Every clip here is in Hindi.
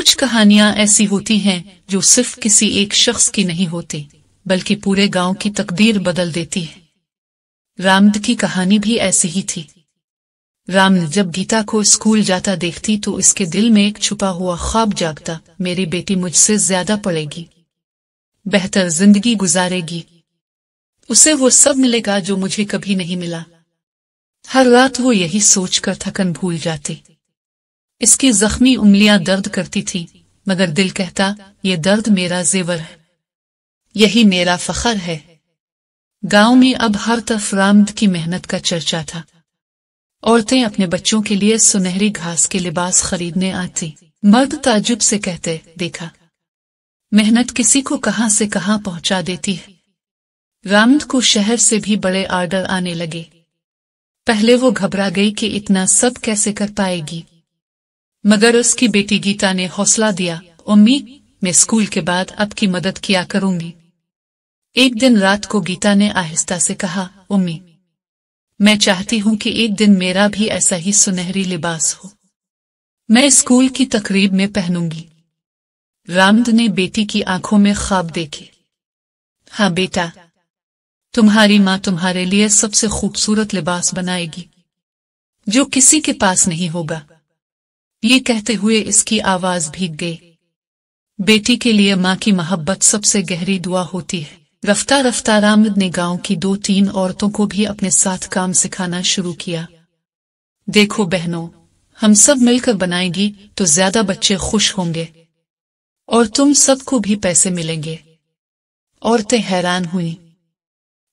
कुछ कहानियां ऐसी होती हैं जो सिर्फ किसी एक शख्स की नहीं होती, बल्कि पूरे गांव की तकदीर बदल देती है। रामद की कहानी भी ऐसी ही थी। रामद जब गीता को स्कूल जाता देखती तो इसके दिल में एक छुपा हुआ ख्वाब जागता, मेरी बेटी मुझसे ज्यादा पढ़ेगी, बेहतर जिंदगी गुजारेगी, उसे वो सब मिलेगा जो मुझे कभी नहीं मिला। हर रात वो यही सोचकर थकन भूल जाती। इसकी जख्मी उंगलियां दर्द करती थी, मगर दिल कहता, ये दर्द मेरा जेवर है, यही मेरा फखर है। गांव में अब हर तरफ रामद की मेहनत का चर्चा था। औरतें अपने बच्चों के लिए सुनहरी घास के लिबास खरीदने आती। मर्द ताज्जुब से कहते, देखा, मेहनत किसी को कहां से कहां पहुंचा देती है। रामद को शहर से भी बड़े आर्डर आने लगे। पहले वो घबरा गई कि इतना सब कैसे कर पाएगी, मगर उसकी बेटी गीता ने हौसला दिया, उम्मी, मैं स्कूल के बाद आपकी मदद किया करूंगी। एक दिन रात को गीता ने आहिस्ता से कहा, उम्मी, मैं चाहती हूं कि एक दिन मेरा भी ऐसा ही सुनहरी लिबास हो, मैं स्कूल की तकरीब में पहनूंगी। रामद ने बेटी की आंखों में ख्वाब देखे। हाँ बेटा, तुम्हारी माँ तुम्हारे लिए सबसे खूबसूरत लिबास बनाएगी, जो किसी के पास नहीं होगा। ये कहते हुए इसकी आवाज भीग गई। बेटी के लिए माँ की मोहब्बत सबसे गहरी दुआ होती है। रफ्ता रफ्ता रामद ने गांव की 2-3 औरतों को भी अपने साथ काम सिखाना शुरू किया। देखो बहनों, हम सब मिलकर बनाएंगी तो ज्यादा बच्चे खुश होंगे और तुम सबको भी पैसे मिलेंगे। औरतें हैरान हुई।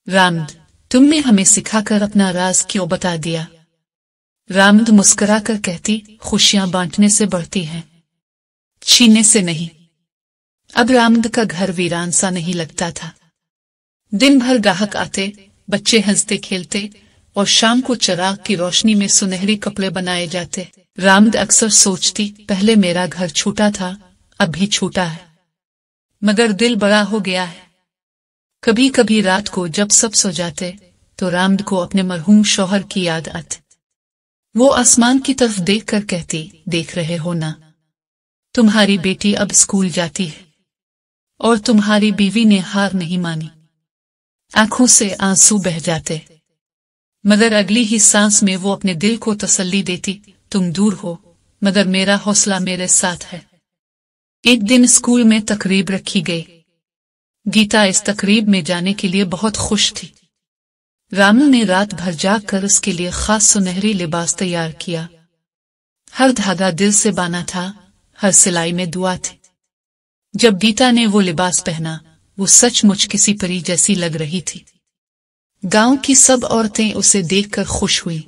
रामद, तुमने हमें सिखाकर अपना राज क्यों बता दिया? रामद मुस्कुराकर कहती, खुशियां बांटने से बढ़ती हैं, छीनने से नहीं। अब रामद का घर वीरान सा नहीं लगता था। दिन भर ग्राहक आते, बच्चे हंसते खेलते और शाम को चिराग की रोशनी में सुनहरी कपड़े बनाए जाते। रामद अक्सर सोचती, पहले मेरा घर छोटा था, अब भी छोटा है, मगर दिल बड़ा हो गया है। कभी कभी रात को जब सब सो जाते तो रामद को अपने मरहूम शौहर की याद आती। वो आसमान की तरफ देखकर कहती, देख रहे हो ना, तुम्हारी बेटी अब स्कूल जाती है और तुम्हारी बीवी ने हार नहीं मानी। आंखों से आंसू बह जाते, मगर अगली ही सांस में वो अपने दिल को तसल्ली देती, तुम दूर हो मगर मेरा हौसला मेरे साथ है। एक दिन स्कूल में तकरीब रखी गई। गीता इस तकरीब में जाने के लिए बहुत खुश थी। रामद ने रात भर जागकर उसके लिए खास सुनहरी लिबास तैयार किया। हर धागा दिल से बाना था, हर सिलाई में दुआ थी। जब गीता ने वो लिबास पहना, वो सचमुच किसी परी जैसी लग रही थी। गांव की सब औरतें उसे देखकर खुश हुई।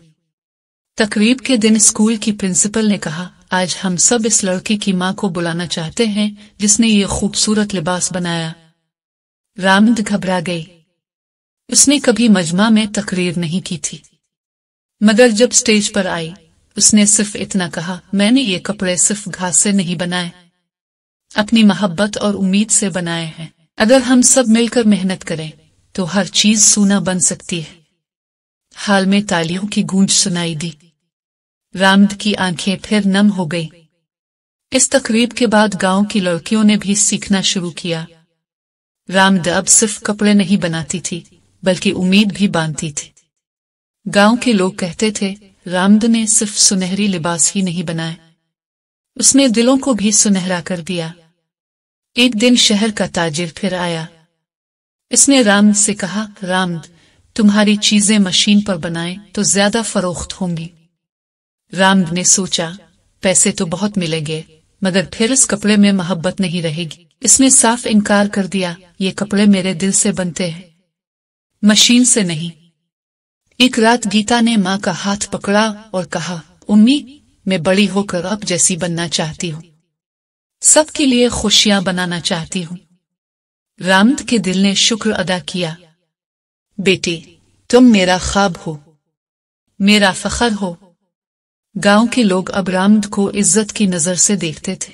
तकरीब के दिन स्कूल की प्रिंसिपल ने कहा, आज हम सब इस लड़की की मां को बुलाना चाहते हैं जिसने ये खूबसूरत लिबास बनाया। रामद घबरा गई। उसने कभी मजमा में तकरीर नहीं की थी, मगर जब स्टेज पर आई उसने सिर्फ इतना कहा, मैंने ये कपड़े सिर्फ घास से नहीं बनाए, अपनी मोहब्बत और उम्मीद से बनाए हैं। अगर हम सब मिलकर मेहनत करें तो हर चीज सोना बन सकती है। हाल में तालियों की गूंज सुनाई दी। रामद की आंखें फिर नम हो गई। इस तकरीब के बाद गांव की लड़कियों ने भी सीखना शुरू किया। रामद अब सिर्फ कपड़े नहीं बनाती थी, बल्कि उम्मीद भी बांधती थी। गांव के लोग कहते थे, रामद ने सिर्फ सुनहरी लिबास ही नहीं बनाए, उसने दिलों को भी सुनहरा कर दिया। एक दिन शहर का ताजिर फिर आया। इसने रामद से कहा, रामद, तुम्हारी चीजें मशीन पर बनाएं तो ज्यादा फरोख्त होंगी। रामद ने सोचा, पैसे तो बहुत मिलेंगे, मगर फिर इस कपड़े में मोहब्बत नहीं रहेगी। इसने साफ इनकार कर दिया, ये कपड़े मेरे दिल से बनते हैं, मशीन से नहीं। एक रात गीता ने माँ का हाथ पकड़ा और कहा, उम्मी, मैं बड़ी होकर अब जैसी बनना चाहती हूँ, सबके लिए खुशियां बनाना चाहती हूँ। रामद के दिल ने शुक्र अदा किया। बेटी, तुम मेरा ख्वाब हो, मेरा फखर हो। गांव के लोग अब रामद को इज्जत की नजर से देखते थे।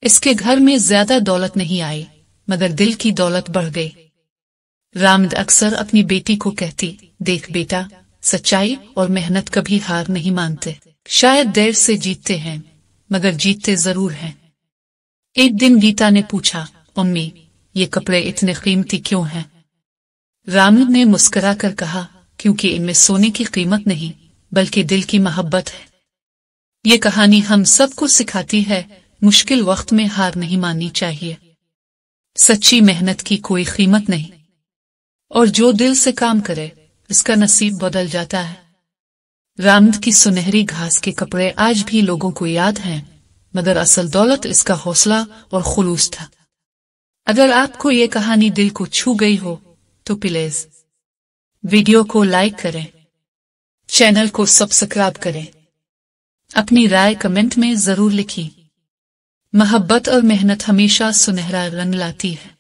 इसके घर में ज्यादा दौलत नहीं आई, मगर दिल की दौलत बढ़ गई। रामद अक्सर अपनी बेटी को कहती, देख बेटा, सच्चाई और मेहनत कभी हार नहीं मानते। शायद देर से जीतते हैं, मगर जीतते जरूर हैं। एक दिन गीता ने पूछा, मम्मी, ये कपड़े इतने कीमती क्यों हैं? राम ने मुस्कुराकर कहा, क्योंकि इनमें सोने की कीमत नहीं बल्कि दिल की मोहब्बत है। ये कहानी हम सबको सिखाती है, मुश्किल वक्त में हार नहीं माननी चाहिए। सच्ची मेहनत की कोई कीमत नहीं, और जो दिल से काम करे इसका नसीब बदल जाता है। राम की सुनहरी घास के कपड़े आज भी लोगों को याद हैं, मगर असल दौलत इसका हौसला और खुलूस था। अगर आपको ये कहानी दिल को छू गई हो तो प्लीज वीडियो को लाइक करें, चैनल को सब्सक्राइब करें, अपनी राय कमेंट में जरूर लिखिए। मोहब्बत और मेहनत हमेशा सुनहरा रंग लाती है।